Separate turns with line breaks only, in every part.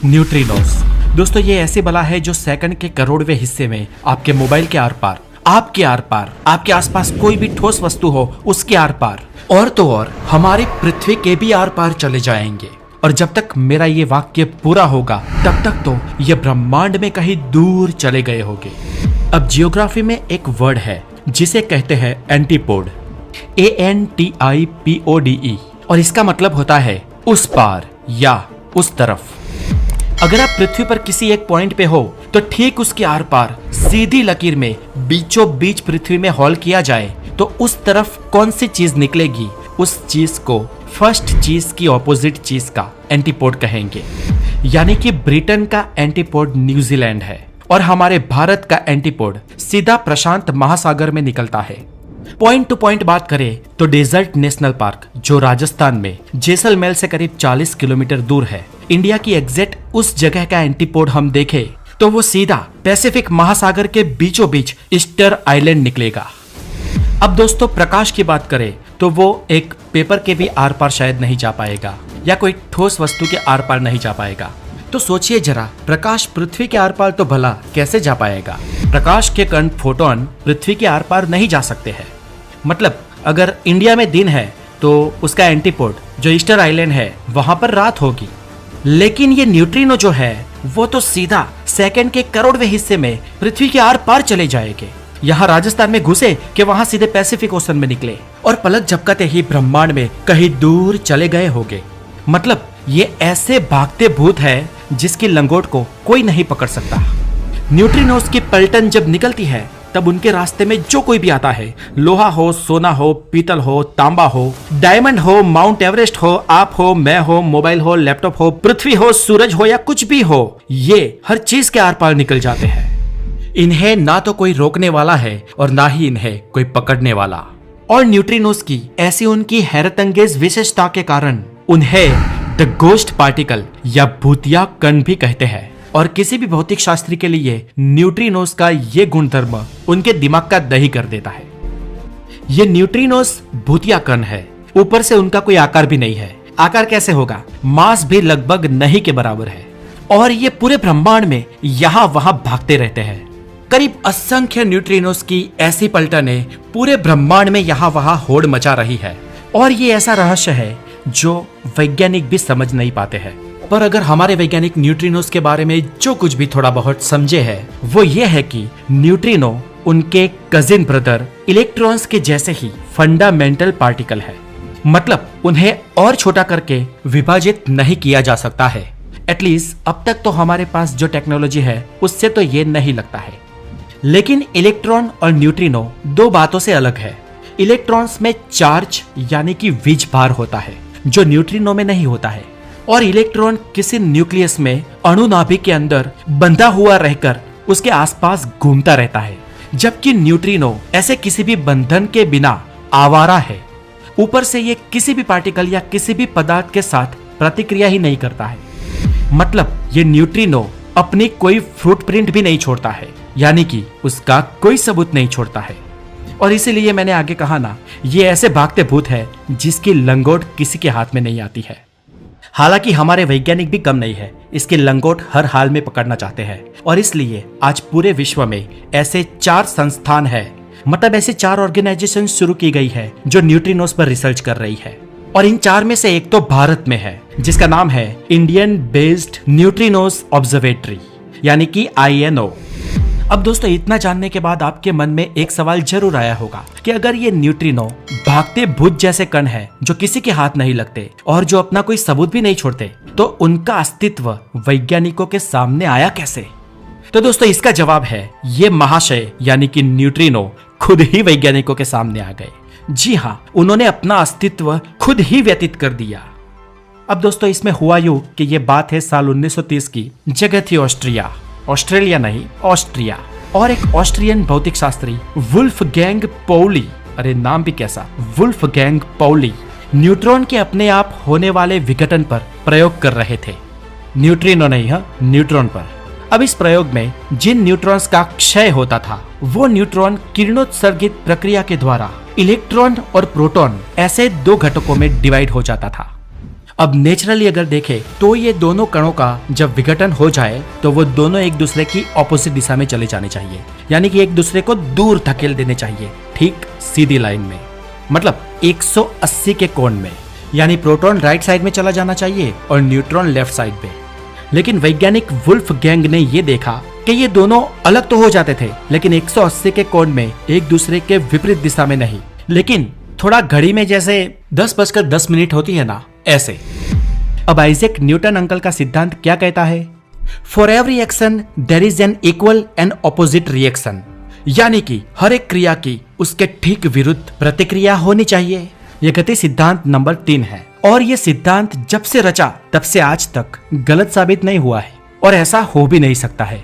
Neutrinos. दोस्तों ये ऐसी बला है जो सेकंड के करोड़वें हिस्से में आपके मोबाइल के आर पार, आपके आर पार, आपके आसपास कोई भी ठोस वस्तु हो उसके आर पार, और तो और हमारी पृथ्वी के भी आर पार चले जाएंगे। और जब तक मेरा ये वाक्य पूरा होगा तब तक तो ये ब्रह्मांड में कहीं दूर चले गए होंगे। अब जियोग्राफी में एक वर्ड है जिसे कहते हैं एंटीपोड, ANTIPODE, और इसका मतलब होता है उस पार या उस तरफ। अगर आप पृथ्वी पर किसी एक पॉइंट पे हो तो ठीक उसके आर पार सीधी लकीर में बीचों बीच पृथ्वी में हॉल किया जाए तो उस तरफ कौन सी चीज निकलेगी, उस चीज को फर्स्ट चीज की ऑपोजिट चीज का एंटीपोड कहेंगे। यानी कि ब्रिटेन का एंटीपोड न्यूजीलैंड है और हमारे भारत का एंटीपोड सीधा प्रशांत महासागर में निकलता है। पॉइंट टू पॉइंट बात करें तो डेजर्ट नेशनल पार्क जो राजस्थान में जैसलमेर से करीब 40 किलोमीटर दूर है, इंडिया की एग्जैक्ट उस जगह का एंटीपोड हम देखें तो वो सीधा पैसिफिक महासागर के बीचों बीच ईस्टर आइलैंड निकलेगा। अब दोस्तों प्रकाश की बात करें तो वो एक पेपर के भी आर पार शायद नहीं जा पाएगा या कोई ठोस वस्तु के आर पार नहीं जा पाएगा। तो सोचिए जरा, प्रकाश पृथ्वी के आर पार तो भला कैसे जा पाएगा। प्रकाश के कण फोटोन पृथ्वी के आर पार नहीं जा सकते हैं। मतलब अगर इंडिया में दिन है तो उसका एंटीपोड जो ईस्टर आइलैंड है वहां पर रात होगी, लेकिन ये न्यूट्रिनो जो है वो तो सीधा सेकंड के करोड़वें हिस्से में पृथ्वी के आर पार चले जाएंगे। यहाँ राजस्थान में घुसे कि वहां सीधे पैसिफिक ओशन में निकले और पलक झपकते ही ब्रह्मांड में कहीं दूर चले गए होंगे। मतलब ये ऐसे भागते भूत है जिसकी लंगोट को कोई नहीं पकड़ सकता। न्यूट्रिनोस की पलटन जब निकलती है तब उनके रास्ते में जो कोई भी आता है, लोहा हो, सोना हो, पीतल हो, तांबा हो, डायमंड हो, माउंट एवरेस्ट हो, आप हो, मैं हो, मोबाइल हो, लैपटॉप हो, पृथ्वी हो, सूरज हो या कुछ भी हो, ये हर चीज के आर पार निकल जाते हैं। इन्हें ना तो कोई रोकने वाला है और ना ही इन्हें कोई पकड़ने वाला। और न्यूट्रिनोस की ऐसी उनकी हैरतअंगेज विशेषता के कारण उन्हें द गोस्ट पार्टिकल या भूतिया कण भी कहते हैं। और किसी भी भौतिक शास्त्री के लिए न्यूट्रिनोस का ये गुणधर्म उनके दिमाग का दही कर देता है। ये न्यूट्रिनोस भूतिया कण है, ऊपर से उनका कोई आकार भी नहीं है। आकार कैसे होगा, मास भी लगभग नहीं के बराबर है। और ये पूरे ब्रह्मांड में यहाँ वहां भागते रहते हैं। करीब असंख्य न्यूट्रिनोस की ऐसी पलटनें पूरे ब्रह्मांड में यहाँ वहां होड़ मचा रही है। और ये ऐसा रहस्य है जो वैज्ञानिक भी समझ नहीं पाते हैं। पर अगर हमारे वैज्ञानिक न्यूट्रिनोस के बारे में जो कुछ भी थोड़ा बहुत समझे है वो ये है कि न्यूट्रिनो उनके कजिन ब्रदर इलेक्ट्रॉन्स के जैसे ही फंडामेंटल पार्टिकल है। मतलब उन्हें और छोटा करके विभाजित नहीं किया जा सकता है। एटलीस्ट अब तक तो हमारे पास जो टेक्नोलॉजी है उससे तो ये नहीं लगता है। लेकिन इलेक्ट्रॉन और न्यूट्रिनो दो बातों से अलग है। इलेक्ट्रॉन्स में चार्ज यानी कि विज भार होता है जो न्यूट्रिनो में नहीं होता है। और इलेक्ट्रॉन किसी न्यूक्लियस में अणुनाभिक के अंदर बंधा हुआ रहकर उसके आसपास घूमता रहता है, जबकि न्यूट्रिनो ऐसे किसी भी बंधन के बिना आवारा है। ऊपर से ये किसी भी पार्टिकल या किसी भी पदार्थ के साथ प्रतिक्रिया ही नहीं करता है। मतलब ये न्यूट्रिनो अपनी कोई फुटप्रिंट भी नहीं छोड़ता है, यानी कि उसका कोई सबूत नहीं छोड़ता है। और इसीलिए मैंने आगे कहा ना, ये ऐसे भागते भूत है जिसकी लंगोट किसी के हाथ में नहीं आती है। हालांकि हमारे वैज्ञानिक भी कम नहीं है, इसके लंगोट हर हाल में पकड़ना चाहते हैं। और इसलिए आज पूरे विश्व में ऐसे 4 संस्थान है, मतलब ऐसे 4 ऑर्गेनाइजेशन शुरू की गई है जो न्यूट्रिनोस पर रिसर्च कर रही है। और इन 4 में से एक तो भारत में है जिसका नाम है इंडियन बेस्ड न्यूट्रिनोस ऑब्जर्वेटरी यानी कि INO। अब दोस्तों इतना जानने के बाद आपके मन में एक सवाल जरूर आया होगा कि अगर ये न्यूट्रिनो भागते भूत जैसे कण है जो किसी के हाथ नहीं लगते और जो अपना कोई सबूत भी नहीं छोड़ते, तो उनका अस्तित्व वैज्ञानिकों के सामने आया कैसे। तो दोस्तों इसका जवाब है ये महाशय यानी कि न्यूट्रिनो खुद ही वैज्ञानिकों के सामने आ गए। जी हाँ, उन्होंने अपना अस्तित्व खुद ही व्यतीत कर दिया। अब दोस्तों इसमें हुआ यूं कि ये बात है साल 1930 की। जगह थी ऑस्ट्रेलिया नहीं, ऑस्ट्रिया। और एक ऑस्ट्रियन भौतिक शास्त्री वुल्फगैंग पाउली, अरे नाम भी कैसा, वुल्फगैंग पाउली, न्यूट्रॉन के अपने आप होने वाले विघटन पर प्रयोग कर रहे थे। न्यूट्रिनो नहीं, न्यूट्रॉन पर। अब इस प्रयोग में जिन न्यूट्रॉन्स का क्षय होता था वो न्यूट्रॉन किरणोत्सर्गित प्रक्रिया के द्वारा इलेक्ट्रॉन और प्रोटॉन ऐसे 2 घटकों में डिवाइड हो जाता था। अब नेचुरली अगर देखें तो ये दोनों कणों का जब विघटन हो जाए तो वो दोनों एक दूसरे की ऑपोजिट दिशा में चले जाने चाहिए, यानी कि एक दूसरे को दूर धकेल देने चाहिए, ठीक सीधी लाइन में, मतलब 180 के कोण में। यानी प्रोटॉन राइट साइड में चला जाना चाहिए और न्यूट्रॉन लेफ्ट साइड पे। लेकिन वैज्ञानिक वुल्फगैंग ने ये देखा कि ये दोनों अलग तो हो जाते थे, लेकिन 180 के कोण में एक दूसरे के विपरीत दिशा में नहीं, लेकिन थोड़ा घड़ी में जैसे 10:10 होती है ना, ऐसे। अब आइजैक न्यूटन अंकल का सिद्धांत क्या कहता है? For every action there is an equal and opposite reaction, यानी कि हर एक क्रिया की उसके ठीक विरुद्ध प्रतिक्रिया होनी चाहिए। यह गति सिद्धांत नंबर 3 है और यह सिद्धांत जब से रचा तब से आज तक गलत साबित नहीं हुआ है और ऐसा हो भी नहीं सकता है।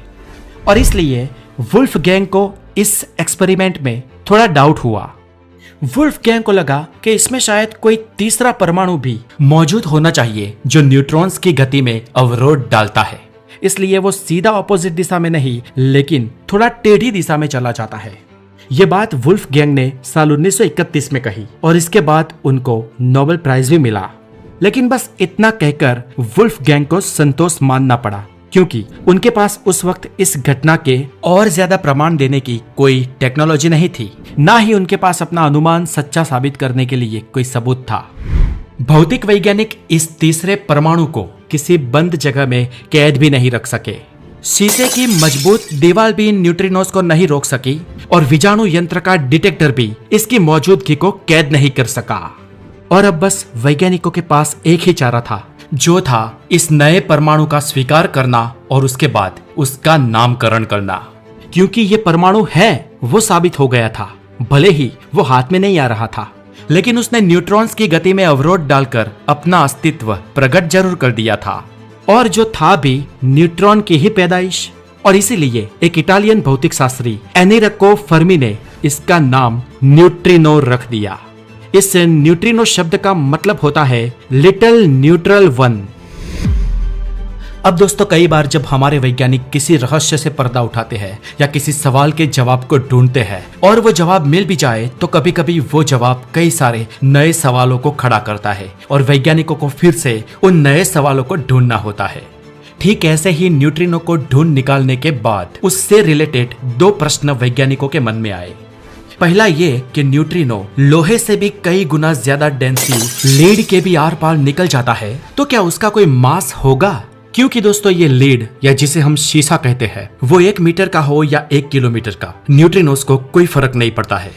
और इसलिए वुल्फगैंग को इस एक्सपेरिमेंट में थोड़ा डाउट हुआ। वुल्फगैंग को लगा कि इसमें शायद कोई तीसरा परमाणु भी मौजूद होना चाहिए जो न्यूट्रॉन्स की गति में अवरोध डालता है। इसलिए वो सीधा ऑपोजिट दिशा में नहीं, लेकिन थोड़ा टेढ़ी दिशा में चला जाता है। ये बात वुल्फगैंग ने साल 1931 में कही और इसके बाद उनको नोबेल प्राइज भी मिला। लेकिन बस इतना कहकर वुल्फगैंग को संतोष मानना पड़ा, क्योंकि उनके पास उस वक्त इस घटना के और ज्यादा प्रमाण देने की कोई टेक्नोलॉजी नहीं थी, ना ही उनके पास अपना अनुमान सच्चा साबित करने के लिए कोई सबूत था। भौतिक वैज्ञानिक इस तीसरे परमाणु को किसी बंद जगह में कैद भी नहीं रख सके। शीशे की मजबूत दीवार भी इन न्यूट्रिनोज को नहीं रोक सकी और विजाणु यंत्र का डिटेक्टर भी इसकी मौजूदगी को कैद नहीं कर सका। और अब बस वैज्ञानिकों के पास एक ही चारा था, जो था इस नए परमाणु का स्वीकार करना और उसके बाद उसका नामकरण करना। क्योंकि ये परमाणु है वो साबित हो गया था, भले ही वो हाथ में नहीं आ रहा था, लेकिन उसने न्यूट्रॉन्स की गति में अवरोध डालकर अपना अस्तित्व प्रकट जरूर कर दिया था। और जो था भी न्यूट्रॉन की ही पैदाइश। और इसीलिए एक इटालियन भौतिक शास्त्री एनरिको फर्मी ने इसका नाम न्यूट्रिनो रख दिया। इस न्यूट्रिनो शब्द का मतलब होता है लिटिल न्यूट्रल वन। अब दोस्तों, कई बार जब हमारे वैज्ञानिक किसी रहस्य से पर्दा उठाते हैं या किसी सवाल के जवाब को ढूंढते हैं और वो जवाब मिल भी जाए, तो कभी कभी वो जवाब कई सारे नए सवालों को खड़ा करता है और वैज्ञानिकों को फिर से उन नए सवालों को ढूंढना होता है। ठीक ऐसे ही न्यूट्रिनो को ढूंढ निकालने के बाद उससे रिलेटेड 2 प्रश्न वैज्ञानिकों के मन में आए। पहला ये कि न्यूट्रिनो लोहे से भी कई गुना ज्यादा डेंसिव लीड के भी आर पार निकल जाता है, तो क्या उसका कोई मास होगा? क्योंकि दोस्तों, ये लीड या जिसे हम शीशा कहते हैं, वो 1 मीटर का हो या 1 किलोमीटर का, न्यूट्रिनोज को कोई फर्क नहीं पड़ता है।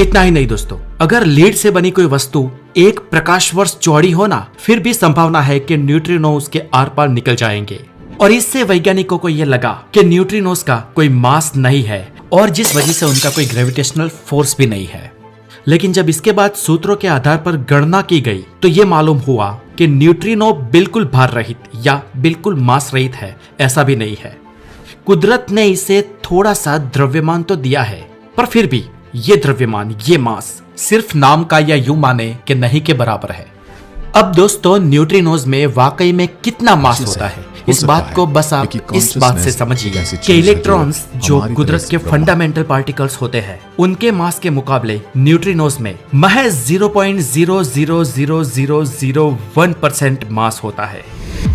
इतना ही नहीं दोस्तों, अगर लीड से बनी कोई वस्तु 1 प्रकाश वर्ष चौड़ी हो ना, फिर भी संभावना है कि न्यूट्रिनो उसके आर पार निकल जाएंगे। और इससे वैज्ञानिकों को यह लगा कि न्यूट्रिनोज का कोई मास नहीं है और जिस वजह से उनका कोई ग्रेविटेशनल फोर्स भी नहीं है। लेकिन जब इसके बाद सूत्रों के आधार पर गणना की गई तो ये मालूम हुआ कि न्यूट्रिनो बिल्कुल भार रहित या बिल्कुल मास रहित है, ऐसा भी नहीं है। कुदरत ने इसे थोड़ा सा द्रव्यमान तो दिया है, पर फिर भी ये द्रव्यमान, ये मास सिर्फ नाम का या यूं माने कि नहीं के बराबर है। अब दोस्तों, न्यूट्रिनोज में वाकई में कितना मास होता है, इस बात को बस आप इस बात से समझिए कि इलेक्ट्रॉन्स जो कुदरत के फंडामेंटल पार्टिकल्स होते हैं, उनके मास के मुकाबले न्यूट्रिनोज में महज 0.0000001% मास होता है।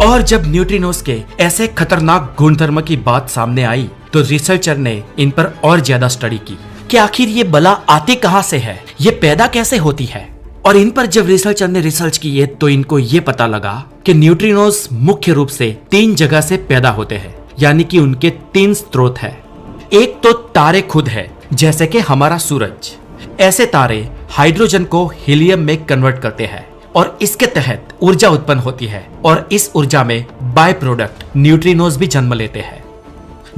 और जब न्यूट्रिनोज के ऐसे खतरनाक गुणधर्म की बात सामने आई तो रिसर्चर ने इन पर और ज्यादा स्टडी की कि आखिर ये बला आती कहां से है, ये पैदा कैसे होती है। और इन पर जब रिसर्चर ने रिसर्च की तो इनको ये पता लगा कि न्यूट्रिनोज मुख्य रूप से 3 जगह से पैदा होते हैं, यानी कि उनके 3 स्रोत हैं। एक तो तारे खुद है, जैसे कि हमारा सूरज। ऐसे तारे हाइड्रोजन को हीलियम में कन्वर्ट करते हैं और इसके तहत ऊर्जा उत्पन्न होती है और इस ऊर्जा में बाय प्रोडक्ट न्यूट्रिनोज भी जन्म लेते हैं।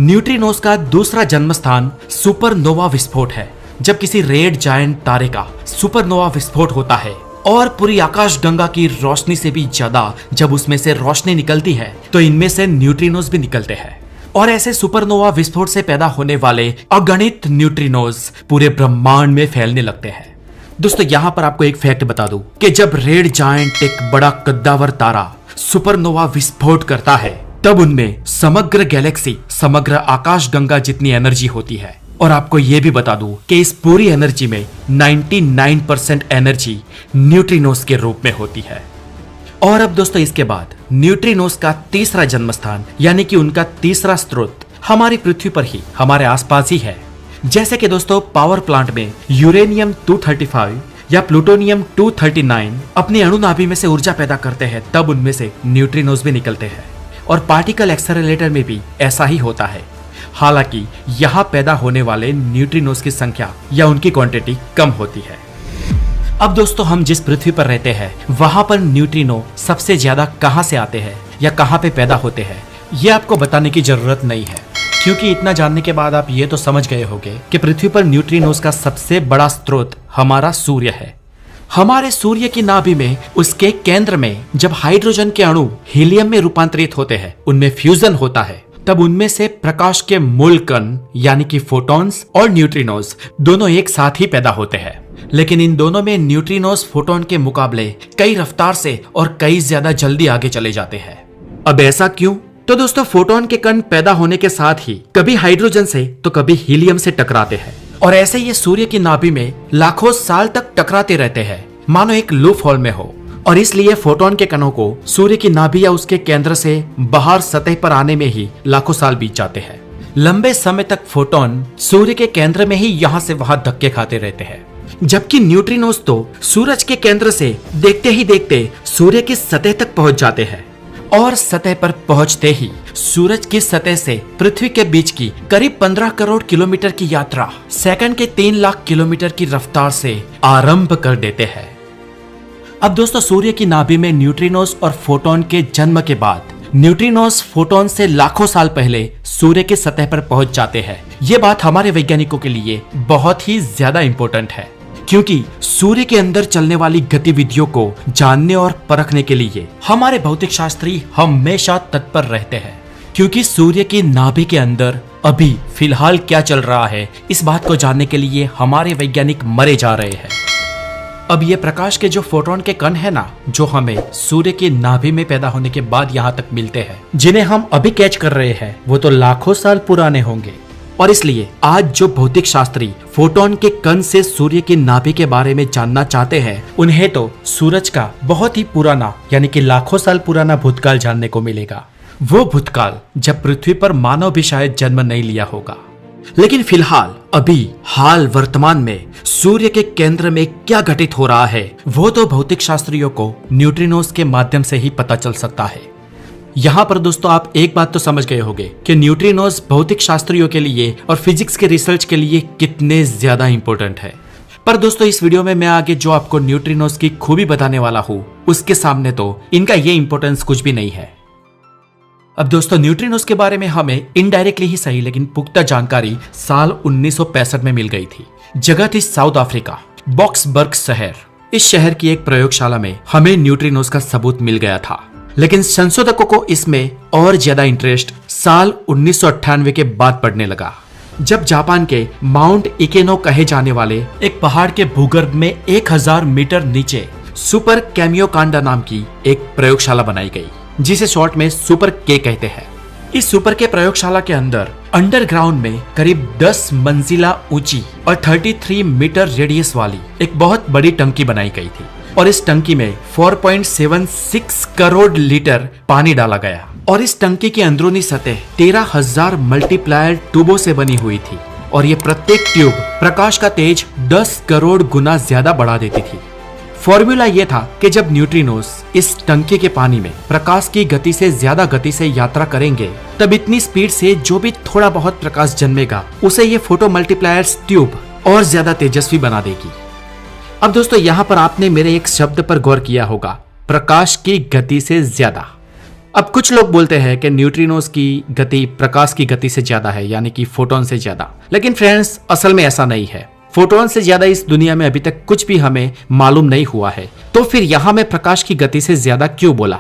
न्यूट्रिनोज का दूसरा जन्म स्थान सुपरनोवा विस्फोट है। जब किसी रेड जायंट तारे का सुपरनोवा विस्फोट होता है और पूरी आकाश गंगा की रोशनी से भी ज्यादा जब उसमें से रोशनी निकलती है, तो इनमें से न्यूट्रिनोज भी निकलते हैं। और ऐसे सुपरनोवा विस्फोट से पैदा होने वाले अगणित न्यूट्रिनोज पूरे ब्रह्मांड में फैलने लगते हैं। दोस्तों, यहाँ पर आपको एक फैक्ट बता दूं कि जब रेड जायंट एक बड़ा कद्दावर तारा सुपरनोवा विस्फोट करता है, तब उनमें समग्र गैलेक्सी, समग्र आकाश गंगा जितनी एनर्जी होती है। और आपको यह भी बता दूं कि इस पूरी एनर्जी में 99% एनर्जी न्यूट्रिनोज के रूप में होती है। और अब दोस्तों इसके बाद न्यूट्रिनोस का तीसरा जन्म स्थान यानी कि उनका तीसरा स्रोत हमारी पृथ्वी पर ही हमारे आसपास ही है। जैसे कि दोस्तों पावर प्लांट में यूरेनियम 235 या प्लूटोनियम 239 अपनी अणुनाभि में से ऊर्जा पैदा करते हैं, तब उनमें से न्यूट्रिनोस भी निकलते हैं। और पार्टिकल एक्सेलरेटर में भी ऐसा ही होता है। हालांकि यहाँ पैदा होने वाले न्यूट्रिनोस की संख्या या उनकी क्वांटिटी कम होती है। अब दोस्तों हम जिस पृथ्वी पर रहते हैं वहां पर न्यूट्रिनो सबसे ज्यादा कहां से आते हैं या कहां पे पैदा होते हैं, ये आपको बताने की जरूरत नहीं है, क्योंकि इतना जानने के बाद आप ये तो समझ गए होंगे कि पृथ्वी पर न्यूट्रिनोस का सबसे बड़ा स्रोत हमारा सूर्य है। हमारे सूर्य की नाभि में उसके केंद्र में जब हाइड्रोजन के अणु हीलियम में रूपांतरित होते हैं, उनमें फ्यूजन होता है, तब उनमें से प्रकाश के मूल कण यानी कि फोटॉन्स और न्यूट्रिनोस दोनों एक साथ ही पैदा होते हैं। लेकिन इन दोनों में न्यूट्रिनोस फोटोन के मुकाबले कई रफ्तार से और कई ज्यादा जल्दी आगे चले जाते हैं। अब ऐसा क्यों? तो दोस्तों फोटोन के कण पैदा होने के साथ ही कभी हाइड्रोजन से तो कभी हीलियम से टकराते हैं, और ऐसे ये सूर्य की नाभि में लाखों साल तक टकराते रहते हैं, मानो एक लूप होल में हो। और इसलिए फोटोन के कणों को सूर्य की नाभि या उसके केंद्र से बाहर सतह पर आने में ही लाखों साल बीत जाते हैं। लंबे समय तक फोटोन सूर्य के केंद्र में ही यहाँ से वहां धक्के खाते रहते हैं, जबकि न्यूट्रिनोस तो सूरज के केंद्र से देखते ही देखते सूर्य की सतह तक पहुंच जाते हैं, और सतह पर पहुंचते ही सूरज की सतह से पृथ्वी के बीच की करीब 15 करोड़ किलोमीटर की यात्रा सेकंड के 3 लाख किलोमीटर की रफ्तार से आरंभ कर देते हैं। अब दोस्तों सूर्य की नाभि में न्यूट्रिनोस और फोटोन के जन्म के बाद न्यूट्रिनोस फोटोन से लाखों साल पहले सूर्य की सतह पर पहुंच जाते हैं। ये बात हमारे वैज्ञानिकों के लिए बहुत ही ज्यादा इंपॉर्टेंट है, क्योंकि सूर्य के अंदर चलने वाली गतिविधियों को जानने और परखने के लिए हमारे भौतिक शास्त्री हमेशा तत्पर रहते हैं। क्योंकि सूर्य की नाभि के अंदर अभी फिलहाल क्या चल रहा है, इस बात को जानने के लिए हमारे वैज्ञानिक मरे जा रहे हैं। अब ये प्रकाश के जो फोटोन के कण है ना, जो हमें सूर्य की नाभि में पैदा होने के बाद यहाँ तक मिलते हैं, जिन्हें हम अभी कैच कर रहे हैं, वो तो लाखों साल पुराने होंगे। और इसलिए आज जो भौतिक शास्त्री फोटोन के कण से सूर्य की नाभि के बारे में जानना चाहते हैं, उन्हें तो सूरज का बहुत ही पुराना यानी कि लाखों साल पुराना भूतकाल जानने को मिलेगा। वो भूतकाल जब पृथ्वी पर मानव भी शायद जन्म नहीं लिया होगा। लेकिन फिलहाल अभी हाल वर्तमान में सूर्य के केंद्र में क्या घटित हो रहा है, वो तो भौतिक शास्त्रियों को न्यूट्रिनोस के माध्यम से ही पता चल सकता है। यहाँ पर दोस्तों आप एक बात तो समझ गए होंगे कि न्यूट्रिनोस भौतिक शास्त्रियों के लिए और फिजिक्स के रिसर्च के लिए कितने ज्यादा इंपॉर्टेंट है। पर दोस्तों इस वीडियो में मैं आगे जो आपको न्यूट्रिनोस की खूबी बताने वाला हूँ, उसके सामने तो इनका ये इंपॉर्टेंस कुछ भी नहीं है। अब दोस्तों न्यूट्रिनोस के बारे में हमें इनडायरेक्टली ही सही लेकिन पुख्ता जानकारी साल 1965 में मिल गई थी। जगह थी साउथ अफ्रीका, बॉक्सबर्ग शहर। इस शहर की एक प्रयोगशाला में हमें न्यूट्रिनोस का सबूत मिल गया था। लेकिन संशोधकों को इसमें और ज्यादा इंटरेस्ट साल 1998 के बाद पड़ने लगा, जब जापान के माउंट इकेनो कहे जाने वाले एक पहाड़ के भूगर्भ में 1000 मीटर नीचे सुपर कैमियोकांडा नाम की एक प्रयोगशाला बनाई गई, जिसे शॉर्ट में सुपर के कहते हैं। इस सुपर के प्रयोगशाला के अंदर अंडरग्राउंड में करीब 10 मंजिला ऊंची और 33 मीटर रेडियस वाली एक बहुत बड़ी टंकी बनाई गई थी, और इस टंकी में 4.76 करोड़ लीटर पानी डाला गया। और इस टंकी की अंदरूनी सतह 13,000 मल्टीप्लायर ट्यूबों से बनी हुई थी, और ये प्रत्येक ट्यूब प्रकाश का तेज 10 करोड़ गुना ज्यादा बढ़ा देती थी। फॉर्मूला ये था कि जब न्यूट्रिनोस इस टंकी के पानी में प्रकाश की गति से ज्यादा गति से यात्रा करेंगे, तब इतनी स्पीड से जो भी थोड़ा बहुत प्रकाश जन्मेगा, उसे ये फोटो मल्टीप्लायर्स ट्यूब और ज्यादा तेजस्वी बना देगी। अब दोस्तों यहाँ पर आपने मेरे एक शब्द पर गौर किया होगा, प्रकाश की गति से ज्यादा। अब कुछ लोग बोलते हैं कि न्यूट्रिनोस की गति प्रकाश की गति से ज्यादा है, यानी कि फोटोन से ज्यादा। लेकिन फ्रेंड्स असल में ऐसा नहीं है। फोटोन से ज्यादा इस दुनिया में अभी तक कुछ भी हमें मालूम नहीं हुआ है, तो फिर यहाँ मैं प्रकाश की गति से ज्यादा क्यों बोला?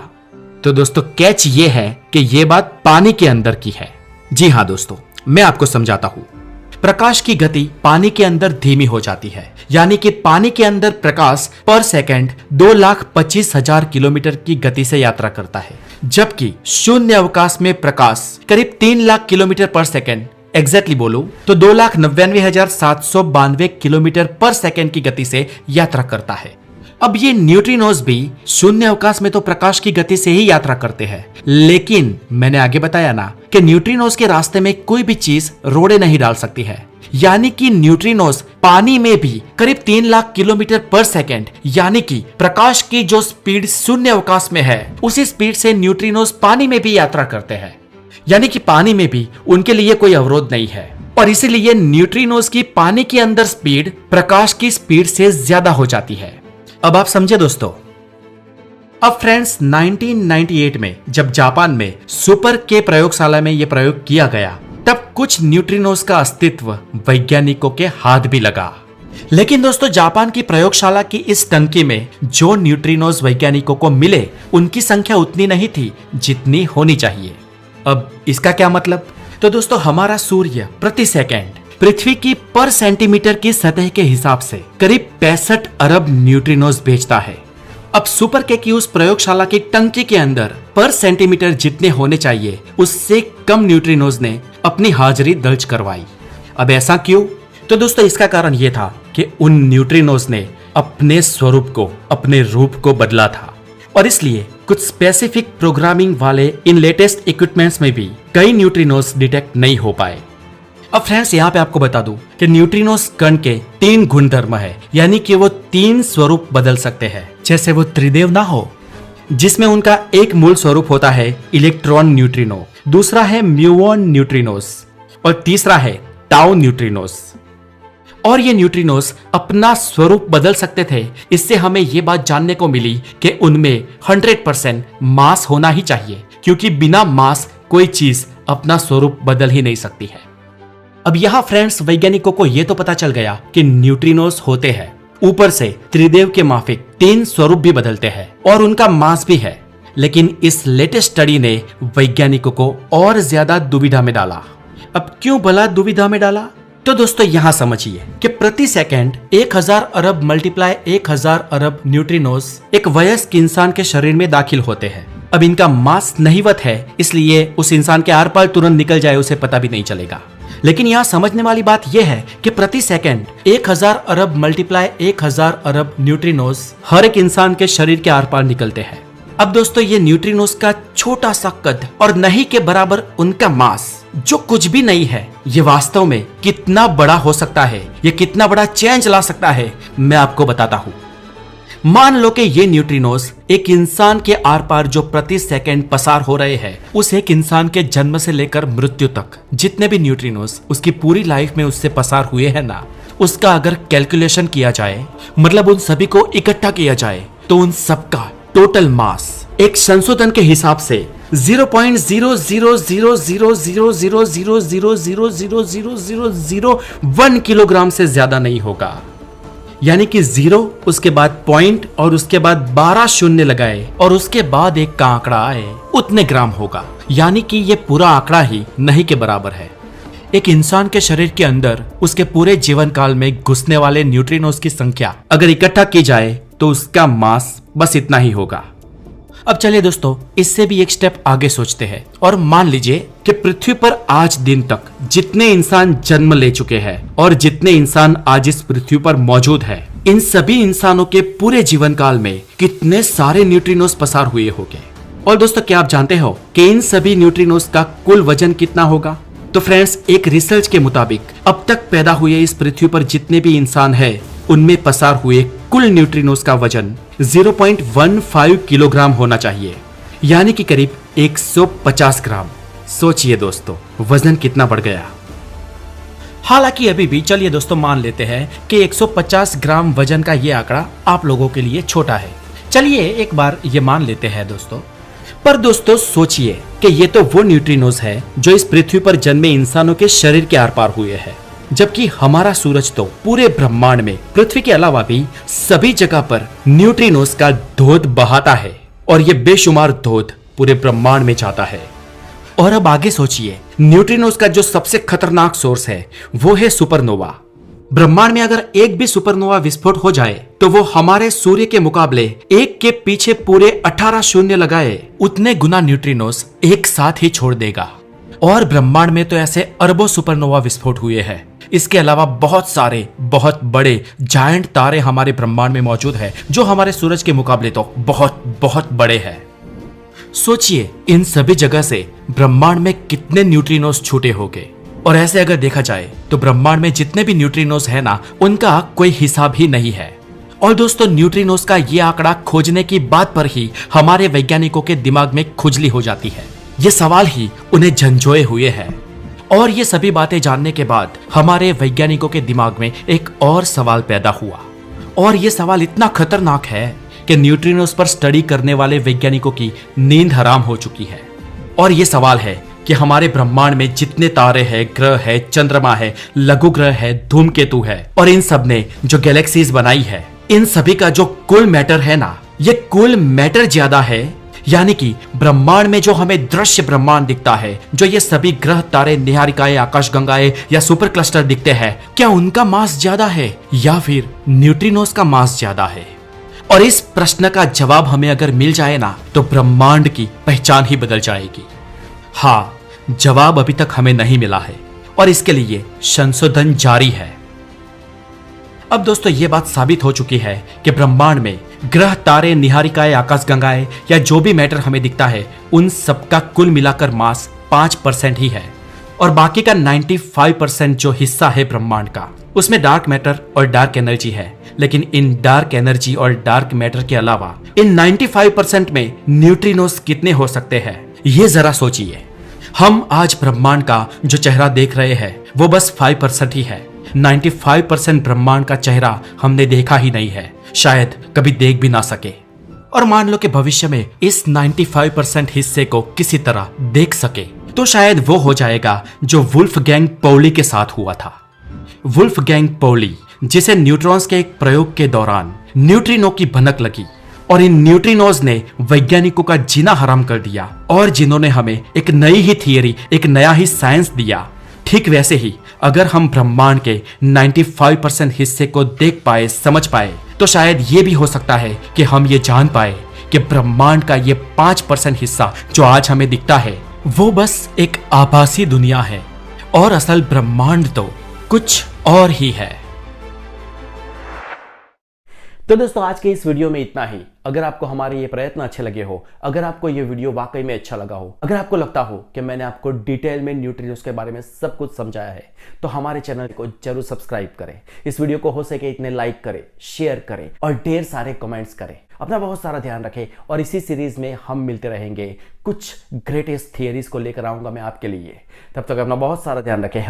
तो दोस्तों कैच ये है कि ये बात पानी के अंदर की है। जी हाँ दोस्तों, मैं आपको समझाता हूँ। प्रकाश की गति पानी के अंदर धीमी हो जाती है, यानी कि पानी के अंदर प्रकाश पर सेकंड 2,25,000 किलोमीटर की गति से यात्रा करता है, जबकि शून्य अवकाश में प्रकाश करीब 3 लाख किलोमीटर पर सेकंड, एग्जैक्टली बोलूं तो 2,99,792 किलोमीटर पर सेकंड की गति से यात्रा करता है। अब ये न्यूट्रिनोज भी शून्य अवकाश में तो प्रकाश की गति से ही यात्रा करते हैं, लेकिन मैंने आगे बताया ना कि न्यूट्रिनोज के रास्ते में कोई भी चीज रोड़े नहीं डाल सकती है। यानी कि न्यूट्रिनोज पानी में भी करीब 3 लाख किलोमीटर पर सेकेंड, यानी कि प्रकाश की जो स्पीड शून्य अवकाश में है उसी स्पीड से न्यूट्रिनोज पानी में भी यात्रा करते हैं। यानी कि पानी में भी उनके लिए कोई अवरोध नहीं है और इसीलिए न्यूट्रिनोज की पानी के अंदर स्पीड प्रकाश की स्पीड से ज्यादा हो जाती है। अब आप समझे दोस्तों। अब फ्रेंड्स 1998 में जब जापान में सुपर के प्रयोगशाला में यह प्रयोग किया गया तब कुछ न्यूट्रिनोज का अस्तित्व वैज्ञानिकों के हाथ भी लगा। लेकिन दोस्तों जापान की प्रयोगशाला की इस टंकी में जो न्यूट्रिनोज वैज्ञानिकों को मिले उनकी संख्या उतनी नहीं थी जितनी होनी चाहिए। अब इसका क्या मतलब? तो दोस्तों हमारा सूर्य प्रति सेकंड पृथ्वी की पर सेंटीमीटर की सतह के हिसाब से करीब 65 अरब न्यूट्रिनोज भेजता है। अब सुपर के की उस प्रयोगशाला की टंकी के अंदर पर सेंटीमीटर जितने होने चाहिए उससे कम न्यूट्रिनोज ने अपनी हाजिरी दर्ज करवाई। अब ऐसा क्यों? तो दोस्तों इसका कारण यह था कि उन न्यूट्रिनोज ने अपने स्वरूप को, अपने रूप को बदला था और इसलिए कुछ स्पेसिफिक प्रोग्रामिंग वाले इन लेटेस्ट इक्विपमेंट्स में भी कई न्यूट्रिनोज डिटेक्ट नहीं हो पाए। अब फ्रेंड्स यहाँ पे आपको बता दूं कि न्यूट्रिनोज कण के 3 गुणधर्म है, यानी कि वो 3 स्वरूप बदल सकते हैं। जैसे वो त्रिदेव ना हो, जिसमें उनका एक मूल स्वरूप होता है इलेक्ट्रॉन न्यूट्रिनो, दूसरा है म्यूऑन न्यूट्रिनोज और तीसरा है टाउ न्यूट्रिनोज। और ये न्यूट्रिनोज अपना स्वरूप बदल सकते थे। इससे हमें ये बात जानने को मिली कि उनमें 100% मास होना ही चाहिए, क्योंकि बिना मास कोई चीज अपना स्वरूप बदल ही नहीं सकती है। अब यहाँ फ्रेंड्स वैज्ञानिकों को यह तो पता चल गया कि न्यूट्रिनोज होते हैं, ऊपर से त्रिदेव के माफिक 3 स्वरूप भी बदलते हैं और उनका मास भी है। लेकिन इस लेटेस्ट स्टडी ने वैज्ञानिकों को और ज्यादा दुविधा में डाला। अब क्यों भला दुविधा में डाला? तो दोस्तों यहाँ समझिए कि प्रति सेकंड 1000 अरब मल्टीप्लाई 1000 अरब न्यूट्रिनोज एक वयस्क इंसान के शरीर में दाखिल होते हैं। अब इनका मास नहीवत है, इसलिए उस इंसान के आर पार तुरंत निकल जाए उसे पता भी नहीं चलेगा। लेकिन यहाँ समझने वाली बात यह है कि प्रति सेकंड 1000 अरब मल्टीप्लाई 1000 अरब न्यूट्रिनोज हर एक इंसान के शरीर के आर पार निकलते हैं। अब दोस्तों ये न्यूट्रिनोज का छोटा सा कद और नहीं के बराबर उनका मास, जो कुछ भी नहीं है, ये वास्तव में कितना बड़ा हो सकता है, ये कितना बड़ा चेंज ला सकता है, मैं आपको बताता हूँ। मान लो कि ये न्यूट्रिनोज एक इंसान के आर पार जो प्रति सेकंड पसार हो रहे हैं, उस एक इंसान के जन्म से लेकर मृत्यु तक जितने भी न्यूट्रिनोज उसकी पूरी लाइफ में उससे पसार हुए हैं ना, उसका अगर कैलकुलेशन किया जाए, मतलब उन सभी को इकट्ठा किया जाए, तो उन सबका टोटल मास एक संशोधन के हिसाब से 0.000000000000001 किलोग्राम से ज्यादा नहीं होगा। यानी कि 0 उसके बाद पॉइंट और उसके बाद 12 शून्य लगाए और उसके बाद एक का आंकड़ा आए, उतने ग्राम होगा। यानी कि ये पूरा आंकड़ा ही नहीं के बराबर है। एक इंसान के शरीर के अंदर उसके पूरे जीवन काल में घुसने वाले न्यूट्रिनोज की संख्या अगर इकट्ठा की जाए तो उसका मास बस इतना ही होगा। अब चलिए दोस्तों इससे भी एक स्टेप आगे सोचते हैं और मान लीजिए कि पृथ्वी पर आज दिन तक जितने इंसान जन्म ले चुके हैं और जितने इंसान आज इस पृथ्वी पर मौजूद है, इन सभी इंसानों के पूरे जीवन काल में कितने सारे न्यूट्रिनोज पसार हुए होंगे। और दोस्तों क्या आप जानते हो कि इन सभी न्यूट्रिनोज का कुल वजन कितना होगा? तो फ्रेंड्स एक रिसर्च के मुताबिक अब तक पैदा हुए इस पृथ्वी पर जितने भी इंसान है, उनमें पसार हुए कुल न्यूट्रिनोज का वजन 0.15 किलोग्राम होना चाहिए, यानी कि करीब 150 ग्राम। सोचिए दोस्तों वजन कितना बढ़ गया। हालांकि अभी भी चलिए दोस्तों मान लेते हैं कि 150 ग्राम वजन का ये आंकड़ा आप लोगों के लिए छोटा है। चलिए एक बार ये मान लेते हैं दोस्तों। पर दोस्तों सोचिए कि ये तो वो न्यूट्रिनोज है जो इस पृथ्वी पर जन्मे इंसानों के शरीर के आर पार हुए हैं, जबकि हमारा सूरज तो पूरे ब्रह्मांड में पृथ्वी के अलावा भी सभी जगह पर न्यूट्रिनोज का धोध बहाता है और ये बेशुमार धोध पूरे ब्रह्मांड में जाता है। और अब आगे सोचिए, न्यूट्रिनोज का जो सबसे खतरनाक सोर्स है वो है सुपरनोवा। ब्रह्मांड में अगर एक भी सुपरनोवा विस्फोट हो जाए तो वो हमारे सूर्य के मुकाबले एक के पीछे पूरे 18 शून्य लगाए उतने गुना न्यूट्रिनोज एक साथ ही छोड़ देगा। और ब्रह्मांड में तो ऐसे अरबों सुपरनोवा विस्फोट हुए हैं। इसके अलावा बहुत सारे बहुत बड़े जायंट तारे हमारे ब्रह्मांड में मौजूद है जो हमारे सूरज के मुकाबले तो बहुत बहुत बड़े हैं। सोचिए इन सभी जगह से ब्रह्मांड में कितने न्यूट्रिनोस छूटे होंगे। और ऐसे अगर देखा जाए तो ब्रह्मांड में जितने भी न्यूट्रिनोस है ना, उनका कोई हिसाब ही नहीं है। और दोस्तों, न्यूट्रिनोस का ये आंकड़ा खोजने की बात पर ही हमारे वैज्ञानिकों के दिमाग में खुजली हो जाती है। ये सवाल ही उन्हें झंझोए हुए है। और ये सभी बातें जानने के बाद हमारे वैज्ञानिकों के दिमाग में एक और सवाल पैदा हुआ। और ये सवाल इतना खतरनाक है कि न्यूट्रिनोस पर स्टडी करने वाले वैज्ञानिकों की नींद हराम हो चुकी है। और ये सवाल है कि हमारे ब्रह्मांड में जितने तारे हैं, ग्रह है, चंद्रमा है, लघु ग्रह है, धूमकेतु है और इन सब ने जो गैलेक्सीज बनाई है, इन सभी का जो कुल मैटर है ना, ये कुल मैटर ज्यादा है। यानी कि ब्रह्मांड में जो हमें दृश्य ब्रह्मांड दिखता है, जो ये सभी ग्रह, तारे, निहारिकाएं, आकाशगंगाएं या सुपर क्लस्टर दिखते हैं, क्या उनका मास ज्यादा है या फिर न्यूट्रिनोस का मास ज्यादा है? और इस प्रश्न का जवाब हमें अगर मिल जाए ना, तो ब्रह्मांड की पहचान ही बदल जाएगी। हाँ, जवाब अभी तक हमें नहीं मिला है और इसके लिए संशोधन जारी है। अब दोस्तों, ये बात साबित हो चुकी है कि ब्रह्मांड में ग्रह, तारे, निहारिकाएं, आकाशगंगाएं या जो भी मैटर हमें दिखता है, उन सबका कुल मिलाकर मास 5% ही है। और बाकी का 95% जो हिस्सा है ब्रह्मांड का, उसमें डार्क मैटर और डार्क एनर्जी है। लेकिन इन डार्क एनर्जी और डार्क मैटर के अलावा इन 95% में न्यूट्रिनोस कितने हो सकते हैं, ये जरा सोचिए। हम आज ब्रह्मांड का जो चेहरा देख रहे हैं वो बस 5% ही है। 95% ब्रह्मांड का चेहरा हमने देखा ही नहीं है, शायद कभी देख भी ना सके। और मान लो कि भविष्य में इस 95% हिस्से को किसी तरह देख सके, तो शायद वो हो जाएगा जो वुल्फगैंग पौली के साथ हुआ था। वुल्फगैंग पौली, जिसे न्यूट्रॉन्स के एक प्रयोग के दौरान न्यूट्रिनो की भनक लगी और इन न्यूट्रिनोज ने वैज्ञानिकों का जीना हराम कर दिया और जिन्होंने हमें एक नई ही थियरी, एक नया ही साइंस दिया। ठीक वैसे ही अगर हम ब्रह्मांड के 95% हिस्से को देख पाए, समझ पाए, तो शायद ये भी हो सकता है कि हम ये जान पाए कि ब्रह्मांड का ये 5% हिस्सा जो आज हमें दिखता है, वो बस एक आभासी दुनिया है और असल ब्रह्मांड तो कुछ और ही है। तो दोस्तों, आज के इस वीडियो में इतना ही। अगर आपको हमारे ये प्रयत्न अच्छे लगे हो, अगर आपको ये वीडियो वाकई में अच्छा लगा हो, अगर आपको लगता हो कि मैंने आपको डिटेल में न्यूट्रिनोस के बारे में सब कुछ समझाया है, तो हमारे चैनल को जरूर सब्सक्राइब करें। इस वीडियो को हो सके इतने लाइक करें, शेयर करें और ढेर सारे कमेंट्स करें। अपना बहुत सारा ध्यान रखें और इसी सीरीज में हम मिलते रहेंगे। कुछ ग्रेटेस्ट थियरीज को लेकर आऊंगा मैं आपके लिए। तब तक अपना बहुत सारा ध्यान रखें।